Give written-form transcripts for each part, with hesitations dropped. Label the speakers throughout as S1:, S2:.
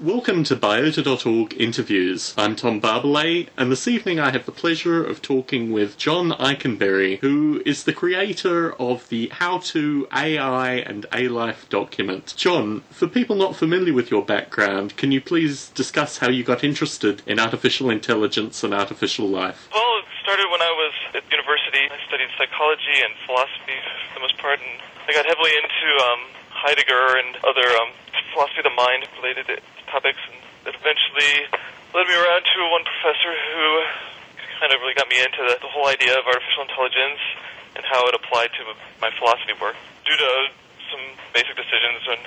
S1: Welcome to Biota.org Interviews. I'm Tom Barbalet, and this evening I have the pleasure of talking with John Eikenberry, who is the creator of the How-To AI and A-Life document. John, for people not familiar with your background, can you please discuss how you got interested in artificial intelligence and artificial life?
S2: Well, it started when I was at university. I studied psychology and philosophy for the most part, and I got heavily into Heidegger and other philosophy of the mind related topics, and that eventually led me around to one professor who kind of really got me into the whole idea of artificial intelligence and how it applied to my philosophy work. Due to some basic decisions and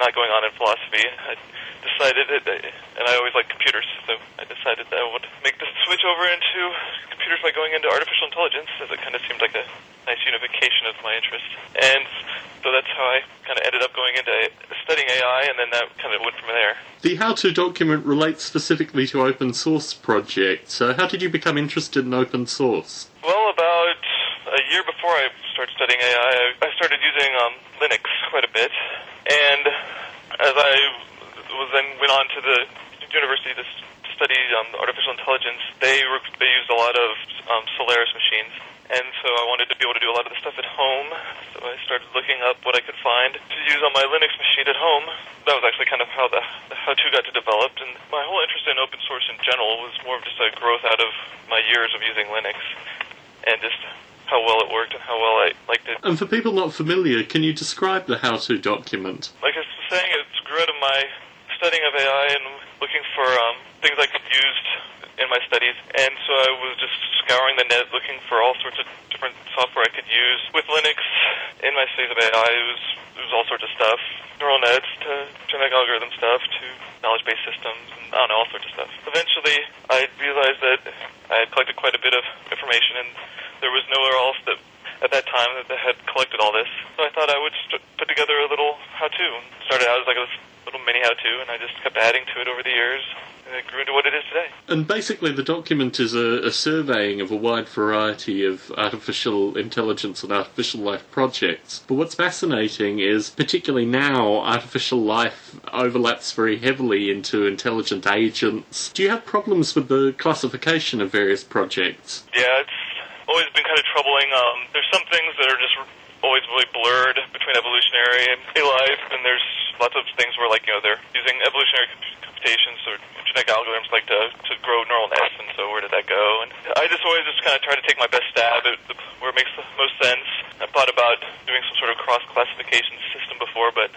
S2: not going on in philosophy, I decided and I always liked computers, so I decided that I would make the switch over into computers by going into artificial intelligence, as it kind of seemed like a nice unification of my interest. And so that's how I kind of ended up going into studying AI, and then that kind of went from there.
S1: The How-To document relates specifically to open source projects, so how did you become interested in open source?
S2: Well, about a year before I started studying AI, I started using Linux quite a bit, and as I went on to the university to study artificial intelligence, they used a lot of Solaris machines. And so I wanted to be able to do a lot of the stuff at home, so I started looking up what I could find to use on my Linux machine at home. That was actually kind of how the how-to got developed, and my whole interest in open source in general was more of just a growth out of my years of using Linux, and just how well it worked and how well I liked it.
S1: And for people not familiar, can you describe the How-To document?
S2: Like I was saying, it grew out of my studying of AI and looking for things I could use in my studies, and so I was just scouring the net looking for all sorts of different software I could use. With Linux, in my studies of AI, it was all sorts of stuff, neural nets to genetic algorithm stuff to knowledge-based systems, and I don't know, all sorts of stuff. Eventually, I realized that I had collected quite a bit of information, and there was nowhere else that at that time that had collected all this. So I thought I would put together a little how-to. Started out as like a little mini how-to, and I just kept adding to it over the years. And it grew into what it is today. And
S1: basically the document is a surveying of a wide variety of artificial intelligence and artificial life projects. But what's fascinating is, particularly now, artificial life overlaps very heavily into intelligent agents. Do you have problems with the classification of various projects?
S2: Yeah, it's always been kind of troubling. There's some things that are just always really blurred between evolutionary and life, and there's lots of things where, like, they're using evolutionary computations or genetic algorithms like to grow neural nets, and so where did that go? And I just always just kind of try to take my best stab at where it makes the most sense. I thought about doing some sort of cross-classification system before, but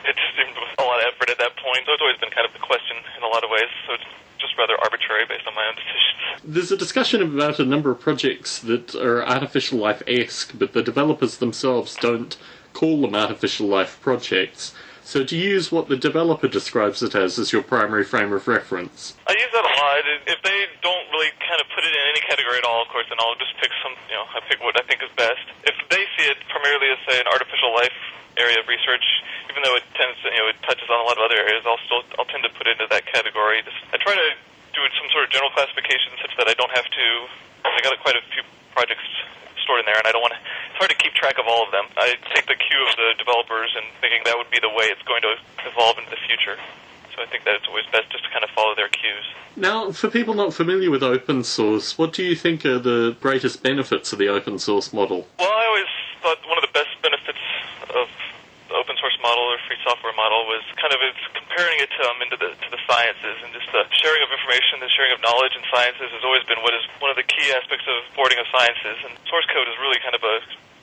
S2: it just seemed a lot of effort at that point. So it's always been kind of the question in a lot of ways, so it's just rather arbitrary based on my own decisions.
S1: There's a discussion about a number of projects that are artificial life-esque, but the developers themselves don't call them artificial life projects. So do you use what the developer describes it as your primary frame of reference?
S2: I use that a lot. If they don't really kind of put it in any category at all, of course, then I'll just pick I pick what I think is best. If they see it primarily as, say, an artificial life area of research, even though it tends to, it touches on a lot of other areas, I'll tend to put it into that category. I try to do some sort of general classification such that I don't have to. I got quite a few projects stored in there, and I don't want to. It's hard to keep track of all of them. I take the cue of the developers and thinking that would be the way it's going to evolve into the future. So I think that it's always best just to kind of follow their cues.
S1: Now, for people not familiar with open source, what do you think are the greatest benefits of the open source model?
S2: Well, I always thought one of the best benefits of the open source model or free software model was kind of it's comparing it to the sciences, and just the sharing of information, the sharing of knowledge in sciences has always been what is one of the key aspects of forwarding of sciences, and source code is really kind of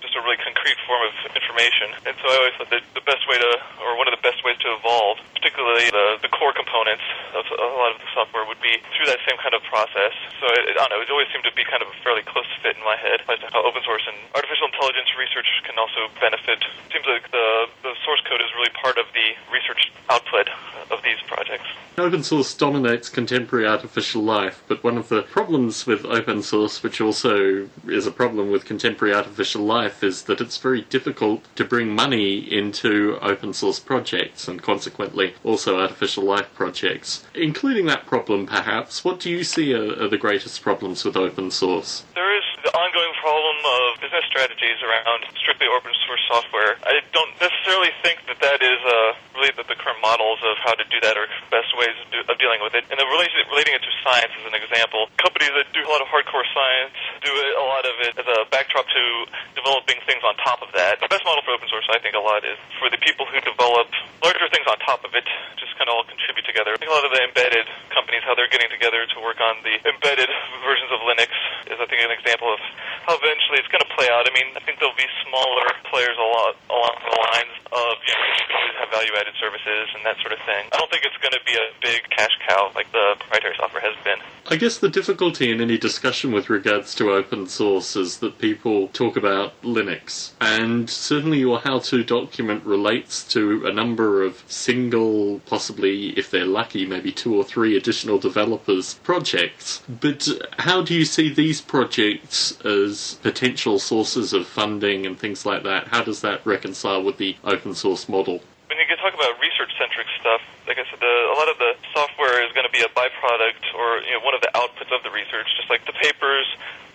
S2: just a really concrete form of information. And so I always thought that the best way to, or one of the best ways to evolve, particularly the core components of a lot of the software, would be through that same kind of process. So I don't know, it always seemed to be kind of a fairly close fit in my head as to how open source and artificial intelligence research can also benefit. It seems like the source code is really part of the research output of these projects.
S1: Open source dominates contemporary artificial life, but one of the problems with open source, which also is a problem with contemporary artificial life, is that it's very difficult to bring money into open source projects, and consequently also artificial life projects. Including that problem, perhaps, what do you see are the greatest problems with open source?
S2: There is the the ongoing problem of business strategies around strictly open source software. I don't necessarily think that is really the current models of how to do that are best ways of dealing with it. And relating it to science as an example, companies that do a lot of hardcore science do a lot of it as a backdrop to developing things on top of that. The best model for open source, I think, a lot is for the people who develop larger things on top of it, just kind of all contribute together. I think a lot of the embedded companies, how they're getting together to work on the embedded versions of Linux is, I think, an example of how eventually it's going to play out. I mean, I think there'll be smaller players along the lines of, companies that have value-added services and that sort of thing. I don't think it's going to be a big cash cow like the proprietary software has been.
S1: I guess the difficulty in any discussion with regards to open source is that people talk about Linux, and certainly your how-to document relates to a number of single, possibly, if they're lucky, maybe 2 or 3 additional developers' projects. But how do you see these projects as potential sources of funding and things like that? How does that reconcile with the open source model?
S2: When you talk about research-centric stuff, like I said, a lot of the software is going to be a byproduct or one of the outputs of the research, just like the papers,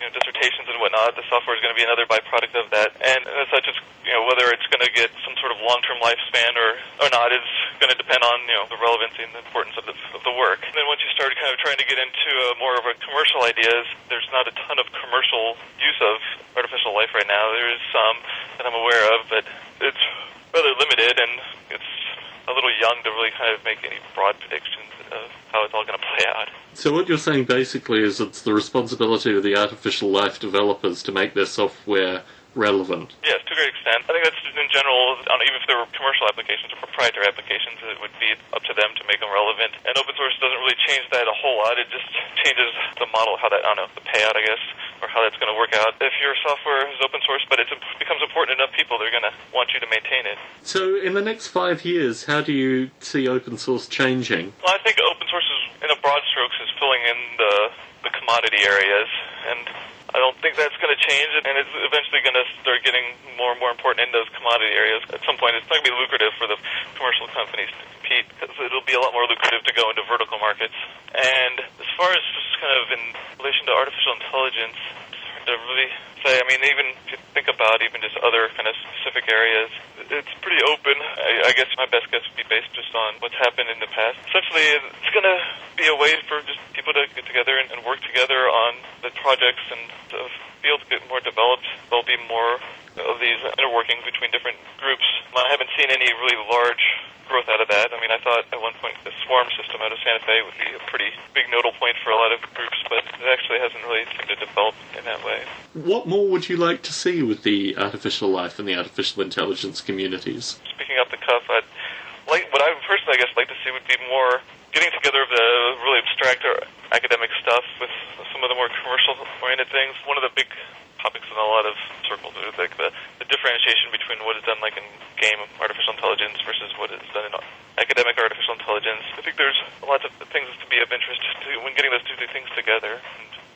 S2: dissertations and whatnot. The software is going to be another byproduct of that, and as such, it's whether it's going to get some sort of long-term lifespan or not is going to depend on the relevancy and the importance of the work. And then once you start kind of trying to get into more of a commercial ideas, there's not a ton of commercial use of artificial life right now. There is some that I'm aware of, but it's rather limited, and it's a little young to really kind of make any broad predictions of how it's all going to play out.
S1: So what you're saying basically is it's the responsibility of the artificial life developers to make their software relevant.
S2: Yes, to a great extent. I think that's in general, even if there were commercial applications or proprietary applications, it would be up to them to make them relevant. And open source doesn't really change that a whole lot. It just changes the model, how that, the payout, I guess, or how that's going to work out. If your software is open source, but it becomes important enough people, they're going to want you to maintain it.
S1: So in the next 5 years, how do you see open source changing?
S2: Well, I think open source is, in a broad strokes, is filling in the commodity areas, and I don't think that's going to change, and it's eventually going to start getting more and more important in those commodity areas. At some point, it's not going to be lucrative for the commercial companies to compete, because it'll be a lot more lucrative to go into vertical markets. And as far as just kind of in relation to artificial intelligence, it's hard to really say. I mean, even if you think about even just other kind of specific areas, it's pretty open. I guess my best guess would be based just on what's happened in the past. Essentially, it's going to be a way for just people to get together and work together on the projects, and the field get more developed. There'll be more of these interworkings between different groups. I haven't seen any really large growth out of that. I mean, I thought at one point the swarm system out of Santa Fe would be a pretty big nodal point for a lot of groups, but it actually hasn't really seemed to develop in that way.
S1: What more would you like to see with the artificial life and the artificial intelligence communities?
S2: Speaking off the cuff, what I would personally, I guess, like to see would be more getting together of the really abstract or academic stuff with some of the more commercial-oriented things. One of the big topics in a lot of circles is like the differentiation between what is done like in game artificial intelligence versus what is done in academic artificial intelligence. I think there's lots of things to be of interest to when getting those two things together.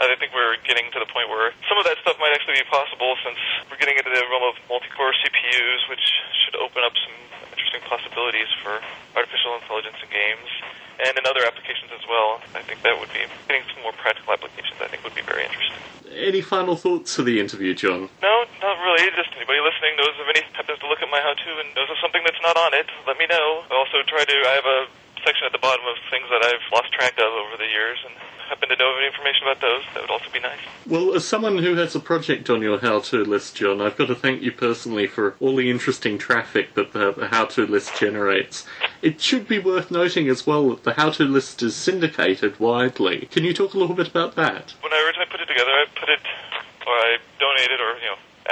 S2: And I think we're getting to the point where some of that stuff might actually be possible, since we're getting into the realm of multi-core CPUs, which should open up some interesting possibilities for artificial intelligence in games and in other applications as well. I think that would be getting some more practical applications. I think would be very interesting.
S1: Any final thoughts for the interview, John?
S2: No, not really. Just anybody listening knows if any happens to look at my how-to and knows of something that's not on it, let me know. I also I have a section at the bottom of things that I've lost track of over the years, and happen to know any information about those, that would also be nice.
S1: Well, as someone who has a project on your how-to list, John, I've got to thank you personally for all the interesting traffic that the how-to list generates. It should be worth noting as well that the how-to list is syndicated widely. Can you talk a little bit about that?
S2: When I originally put it together, I donated or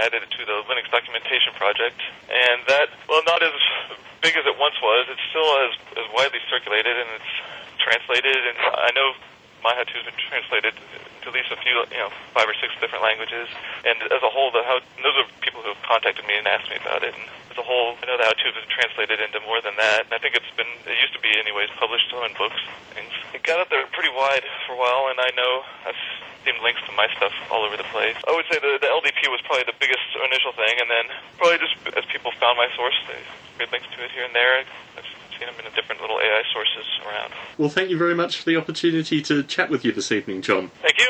S2: added it to the Linux documentation project, and that, well, not as big as it once was, it's still as widely circulated, and it's translated, and I know my how-to has been translated to at least a few, 5 or 6 different languages, and as a whole, those are people who have contacted me and asked me about it, and as a whole, I know the how-to has been translated into more than that, and I think it used to be anyways published in books and things. It got up there pretty wide for a while, and I know I've seen links to my stuff all over the place. I would say the LDP was probably the biggest initial thing, and then probably just as people found my source, they made links to it here and there. I've seen them in different little AI sources around.
S1: Well, thank you very much for the opportunity to chat with you this evening, John.
S2: Thank you.